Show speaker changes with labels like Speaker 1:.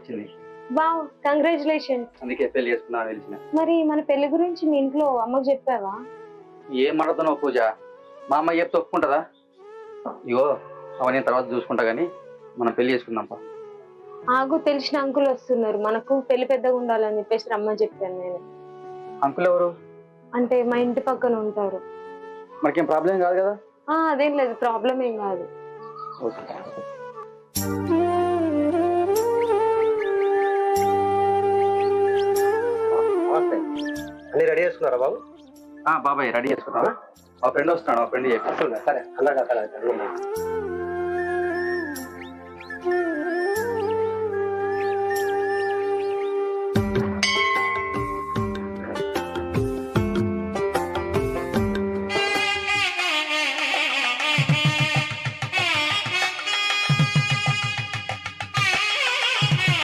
Speaker 1: వచ్చింది.
Speaker 2: Wow, congratulations.
Speaker 1: అందుకే పెళ్లి చేసుకున్నా తెలిసిన.
Speaker 2: మరి మన పెళ్లి గురించి మీ ఇంట్లో అమ్మకు చెప్పావా?
Speaker 1: ఏం మాట్లాడుతున్నావు పూజ? మా అమ్మ చెప్తే ఒప్పుకుంటుందా? ఇగో అవన్నీ తర్వాత చూసుకుంటా గానీ మనం పెళ్లి చేసుకుందాంపా.
Speaker 2: నాకు తెలిసిన అంకుల్ వస్తున్నారు, మనకు పెళ్లి పెద్దగా ఉండాలని చెప్పేసి రమ్మని చెప్పాను నేను.
Speaker 1: అంకుల్ ఎవరు?
Speaker 2: అంటే మా ఇంటి పక్కన ఉంటారు.
Speaker 1: మనకేం ప్రాబ్లం కాదు కదా?
Speaker 2: అదేం లేదు, ప్రాబ్లం ఏం కాదు.
Speaker 1: ఓకే.
Speaker 3: అన్ని రెడీ చేసుకున్నారా బాబు?
Speaker 1: బాబాయ్ రెడీ చేసుకున్నావా? మా ఫ్రెండ్ వస్తున్నాడు, మా ఫ్రెండ్ చెప్పి.
Speaker 3: సరే అన్నాక